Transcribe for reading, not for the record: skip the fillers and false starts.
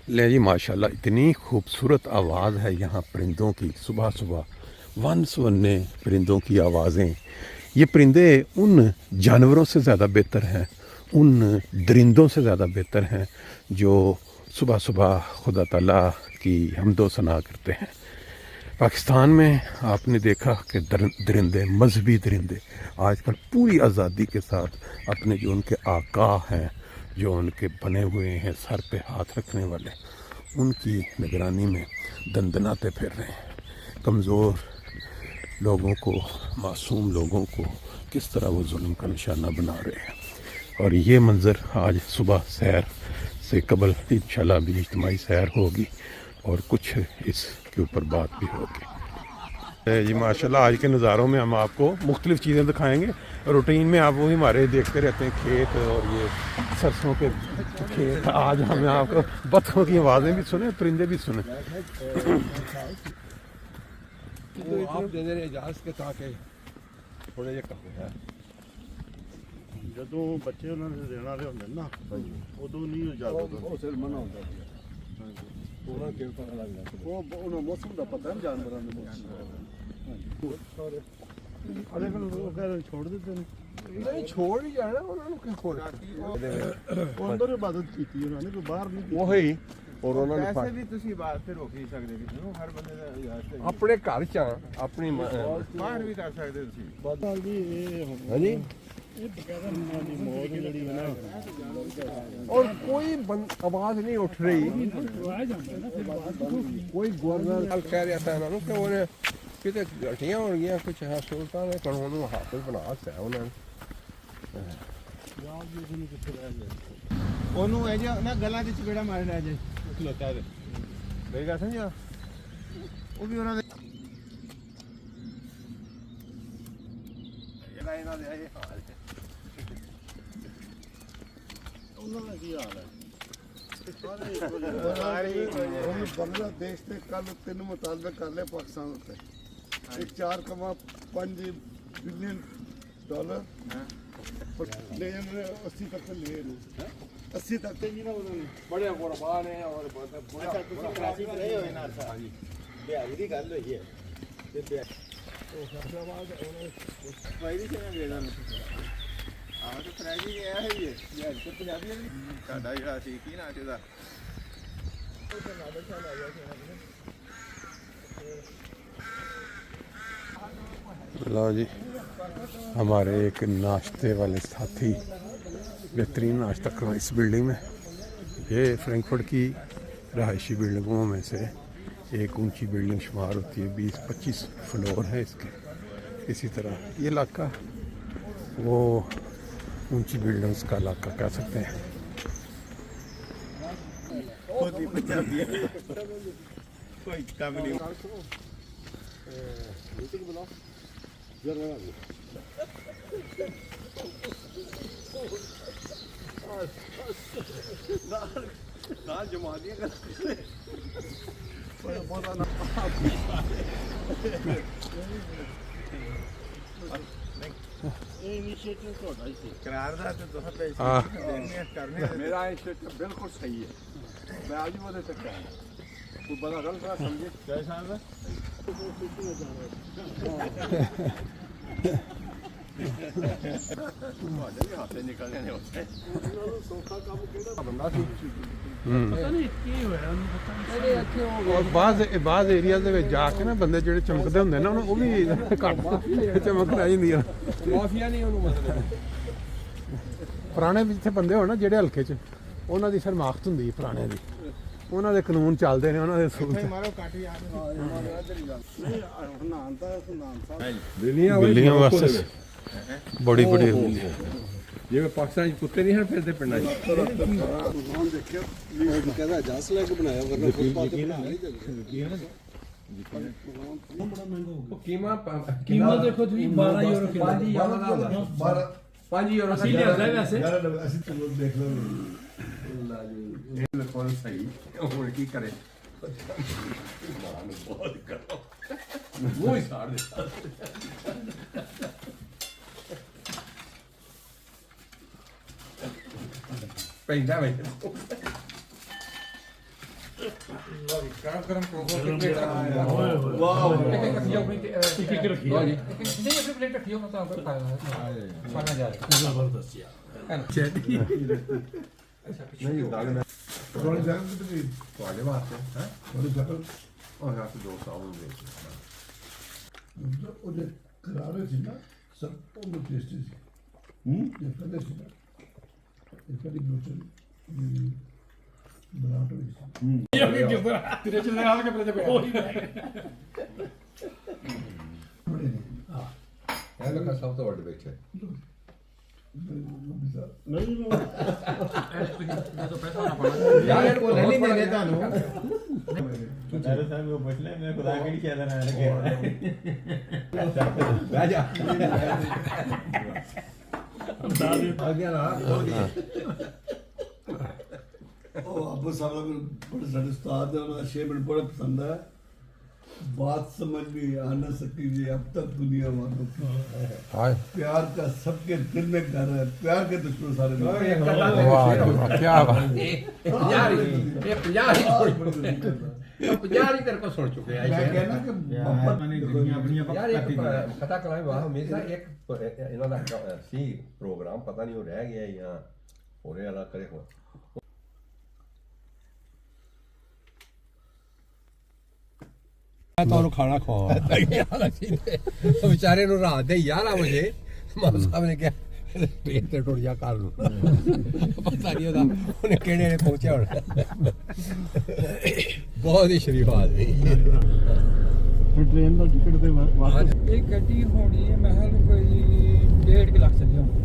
ले जी माशाल्लाह, इतनी खूबसूरत आवाज़ है यहाँ परिंदों की। सुबह सुबह वन सुवन्ने परिंदों की आवाज़ें। ये परिंदे उन जानवरों से ज़्यादा बेहतर हैं, उन दरिंदों से ज़्यादा बेहतर हैं जो सुबह सुबह खुदा ताला की हम्दो सना करते हैं। पाकिस्तान में आपने देखा कि दरिंदे, मजहबी दरिंदे आजकल पूरी आज़ादी के साथ अपने जो उनके आका हैं, जो उनके बने हुए हैं सर पे हाथ रखने वाले, उनकी निगरानी में दंदनाते फिर रहे हैं। कमज़ोर लोगों को, मासूम लोगों को किस तरह वो जुल्म का निशाना बना रहे हैं। और ये मंज़र आज सुबह सैर से कबल इंशाल्लाह भी इज्तिमाई सैर होगी और कुछ इसके ऊपर बात भी होगी। जी माशाल्लाह, आज के नज़ारों में हम आपको मुख्तलिफ़ चीज़ें दिखाएंगे। रूटीन में आप वही हमारे देखते रहते हैं खेत और ये सरसों के खेत। आज हमें आपको बत्तखों की आवाज़ें भी सुने, परिंदे भी सुने। आप दे दे इजाज़त के ताकि थोड़े ਜਿਹੇ ਕਰਦੇ ਹੈ ਜਦੋਂ ਬੱਚੇ ਉਹਨਾਂ ਦੇ ਦੇਣ ਵਾਲੇ ਹੁੰਦੇ ਨੇ ਨਾ ਉਦੋਂ ਨਹੀਂ ਇਜਾਜ਼ਤ ਉਹ ਸਿਰ ਮਨਾ ਹੁੰਦਾ ਸੀ ਉਹਨਾਂ ਕਿਵੇਂ ਪਤਾ ਲੱਗਦਾ ਉਹ ਉਹਨਾਂ ਮੌਸਮ ਦਾ ਪਤਾ ਨਹੀਂ ਜਾਨਵਰਾਂ ਦੇ ਮੌਸਮ ਅਰੇ ਉਹ ਕਹਿੰਦੇ ਛੋੜ ਦਿੱਤੇ ਨੇ ਨਹੀਂ ਛੋੜ ਹੀ ਜਾਣਾ ਉਹਨਾਂ ਨੂੰ ਕਿਉਂ ਖੋਲ ਉਹ ਅੰਦਰ ਇਬਾਦਤ ਕੀਤੀ ਉਹਨਾਂ ਨੇ ਕੋਈ ਬਾਹਰ ਨਹੀਂ ਉਹ ਹੀ ਔਰ ਉਹਨਾਂ ਨੂੰ ਪੈਸੇ ਵੀ ਤੁਸੀਂ ਬਾਹਰ ਤੇ ਰੋਕ ਨਹੀਂ ਸਕਦੇ ਕਿਸੇ ਨੂੰ, ਹਰ ਬੰਦੇ ਦਾ ਇਜਾਜ਼ਤ ਹੈ। ਆਪਣੇ ਘਰ ਚ ਆਪਣੀ ਬਾਹਰ ਵੀ ਕਰ ਸਕਦੇ ਤੁਸੀਂ। ਬਾਦਲ ਜੀ ਇਹ ਹਾਂਜੀ ਇਹ ਬਕਾਇਦਾ ਦੀ ਮੌਤ ਜਿਹੜੀ ਹੈ ਨਾ और कोई आवाज नहीं उठ रही कोई गवर्नर कह रहा था इन्होंने कि उन्हें कितने गठियां हो गई कुछ हसूलता ने कानून हाफिज बना दिता उन्होंने ਉਹਨੂੰ ਇਹ ਜਿਹਾ ਨਾ ਗਲਾਂ 'ਚ ਚਪੇੜਾ ਮਾਰ ਲਿਆ ਜੇ ਖਲੋਤਾ ਤੇ ਮੇਰੀ ਗੱਲ ਸਮਝਿਆ, ਉਹ ਵੀ ਉਹਨਾਂ ਦੇ ਇਹਨਾਂ ਦੇ ਇਹ ਹਾਲ ਹੈ। ਉਹਨਾਂ ਦਾ ਕੀ ਹਾਲ ਹੈ ਉਹਨੂੰ ਬੰਗਲਾਦੇਸ਼ ਤੇ ਕੱਲ 3 ਮੁਤਾਲਬੇ ਕਰ ਲਏ ਪਾਕਿਸਤਾਨ ਉੱਤੇ ਇੱਕ 4,5 ਬਿਲੀਅਨ ਡਾਲਰ ले जाने 80 तक ले रहे 80 तक ਜੀ ਨਾ ਉਹਨਾਂ ਨੇ बड़े कुर्बान है और ਅੱਛਾ ਤੁਸੀਂ ਕਰਾਚੀ ਚ ਰਹੇ ਹੋਏ ਨਾ ਅਰਸਾ? ਹਾਂਜੀ, ਬਿਹਾਰੀ ਦੀ ਗੱਲ ਹੋਈ ਹੈ ਤੇ ਉਹ ਫੈਸਲਾਬਾਦ ਭਾਈ ਦੀ ਕਿਹਨਾਂ ਦੇ ਨਾਲ ਆਹ ਤਾਂ ਕਰਾਚੀ ਗਿਆ ਹੈ ਇਹ ਯਾਰ ਤੇ ਪੰਜਾਬੀ ਨਹੀਂ ਤੁਹਾਡਾ ਜਿਹੜਾ ਸੀ ਕੀ ਨਾਂ ਸੀ ਉਹਦਾ लो जी, हमारे एक नाश्ते वाले साथी बेहतरीन नाश्ता करा इस बिल्डिंग में। ये फ्रैंकफर्ट की रहायशी बिल्डिंगों में से एक ऊंची बिल्डिंग शुमार होती है। 20-25 फ्लोर है इसके। इसी तरह ये इलाका वो ऊंची बिल्डिंग्स का इलाका कह सकते हैं। कोई काम नहीं ना जमा दिया ਇਹ ਇਨੀਸ਼ੀਏਟਿਵ ਤੁਹਾਡਾ ਹੀ ਸੀ करारदाद तो तुम पे हाँ। देने करने मेरा इंस्टीट्यूट बिल्कुल सही है मैं आज भी बोले सकता हूँ कोई बड़ा गलत ना समझे कैसा है ਤੁਹਾਡੇ ਵੀ ਹੱਥੇ ਨਿਕਲਣੇ ਨੇ ਉੱਥੇ ਸੌਖਾ ਕੰਮ ਕਿਹੜਾ ਬੰਦਾ ਸੀ ਪਤਾ ਨਹੀਂ ਕੀ ਹੋਇਆ ਉਹਨੂੰ ਪਤਾ ਨਹੀਂ और ਬਾਜ਼ ਏਰੀਆ ਦੇ ਵਿੱਚ ਜਾ ਕੇ ਨਾ ਬੰਦੇ ਜਿਹੜੇ ਚਮਕਦੇ ਹੁੰਦੇ ਨੇ ਉਹ ਵੀ ਘੱਟ ਚਮਕ ਰਹਿ ਜਾਂਦੀ ਆ। ਮਾਫੀਆ ਨਹੀਂ ਉਹਨੂੰ ਮਤਲਬ ਪੁਰਾਣੇ ਜਿੱਥੇ ਬੰਦੇ ਹੋਣ ਨਾ ਜਿਹੜੇ ਹਲਕੇ 'ਚ, ਉਹਨਾਂ ਦੀ ਸ਼ਰਮਾਖਤ ਹੁੰਦੀ ਹੈ ਪੁਰਾਣਿਆਂ ਦੀ, ਉਹਨਾਂ ਦੇ ਕਾਨੂੰਨ ਚੱਲਦੇ ਨੇ, ਉਹਨਾਂ ਦੇ ਅਸੂਲ। ਮਾਰੋ ਕੱਟ ਯਾਰ ਨਾਨ ਤਾਂ ਨਾਨ ਸਾਹਿਬ ਬਿੱਲੀਆਂ ਵਾਸਤੇ ਬੜੀ ਬੜੀ ਹੁੰਦੀ ਹੈ। ਜਿਵੇਂ ਪਾਕਿਸਤਾਨ ਚ ਕੁੱਤੇ ਨਹੀਂ ਹਨ ਫਿਰਦੇ ਪਿੰਡਾਂ ਚ ਹੁਣ ਦੇਖਿਓ ਕਹਿੰਦਾ ਜਸ ਲੈ ਕੇ ਬਣਾਇਆ ਵਰਨਾ ਫੁੱਟਪਾਥ ਤੇ ਬਣਾ ਨਹੀਂ ਕੀਮਾ ਦੇਖੋ ਤੁਸੀਂ 12 ਯੂਰੋ ਕਿਲੋ 5 ਯੂਰੋ ਅਸੀਂ ਲਿਆਂਦਾ ਵੈਸੇ ਅਸੀਂ ਤੁਹਾਨੂੰ ਦੇਖ ਲਓ ਇਹ ਬਿਲਕੁਲ ਸਹੀ ਹੋਰ ਕੀ ਕਰੇ ਬਹੁਤ ਕਰੋ ਉਹ ਹੀ ਸਾੜ ਦਿੱਤਾ ਪੈਂਦਾ ਵੇ ਨਹੀਂ ਦਾਗ ਥੋੜੀ ਜਗ੍ਹਾ ਕਿਤੇ ਵੀ ਤੁਹਾਡੇ ਵਾਸਤੇ ਹੈ ਥੋੜੀ ਜਗ੍ਹਾ ਉਹ ਹੱਥ ਦੋ ਸਾਲ ਦੇ ਉਹਦੇ ਕਰਾਰੇ ਸੀ ਨਾ ਸਭ ਤੋਂ ਟੇਸਟੀ ਸੀ ਇਹ ਕਦੇ ਸੀ ਨਾ ਇਹ ਕਦੀ ਬੁੱਚਨ ਬਣਾਉਟ ਹੋਈ ਸੀ ਤੇਰੇ ਚਲੇ ਆ ਕੇ ਪਰੇ ਤੇ ਉਹੀ ਬੜੇ ਨੇ ਇਹ ਲੋਕਾਂ ਸਭ ਤੋਂ ਵੱਡੇ ਵਿੱਚ ਹੈ ਨਹੀਂ ਯਾਰ ਇਹ ਕੋਲ ਨਹੀਂ ਦੇਣੇ ਤੁਹਾਨੂੰ ਅਰੇ ਸਾਹਿਬ ਉਹ ਪੁੱਛ ਲੈ ਮੈਂ ਖੁਦਾ ਕਿਹੜੀ ਕਹਿ ਦੇਣਾ ਬਹਿ ਜਾ ਆ ਗਿਆ ਨਾ ਉਹ ਅਬੂ ਸਾਹਿਬ बड़े सारे उस्ताद है उन्होंने शेर में बड़ा पसंद है बात समझ में आ न सकी जी अब तक दुनिया वालों की हाय प्यार का सबके दिल में घर है प्यार के दुश्मन सारे लोग वाह जी वाह, क्या बात ਇਹ 50 ਹੀ ਤੇਰੇ ਕੋ ਸੁਣ ਚੁੱਕੇ ਆ मैं कहना कि मोहब्बत ਯਾਰ ਇੱਕ ਪਤਾ ਕਰਾਏ ਵਾਹ ਹਮੇਸ਼ਾ ਇੱਕ ਇਹਨਾਂ ਦਾ ਸੀ ਪ੍ਰੋਗਰਾਮ ਪਤਾ ਨਹੀਂ ਉਹ ਰਹਿ ਗਿਆ ਜਾਂ ਹੋਰੇ ਵਾਲਾ ਕਰੇ ਹੋ ਤੁਹਾਨੂੰ ਖਾਣਾ ਖਵਾਇਆ ਵਿਚਾਰੇ ਨੂੰ ਰਾਤ ਦੇ 11 ਵਜੇ ਮਾਂ ਸਾਹਿਬ ਨੇ ਕਿਹਾ ਪੇਟ ਤੇ ਟੁੱਟ ਜਾ ਕਰ ਨੂੰ ਪਤਾ ਨਹੀਂ ਉਹਨੇ ਕਿਹੜੇ ਨੇ ਪਹੁੰਚਿਆ ਹੁਣ ਬਹੁਤ ਹੀ ਸ਼ਰੀਫ ਆਦਮੀ ਟ੍ਰੇਨ ਦਾ ਟਿਕਟ ਦੇ ਵਾਸਤੇ ਇਹ ਗੱਡੀ ਹੋਣੀ ਹੈ ਮੈਂ ਕਿਹਾ ਕੋਈ 1.5 ਲੱਖ ਚੱਲੀ ਹੋਣੀ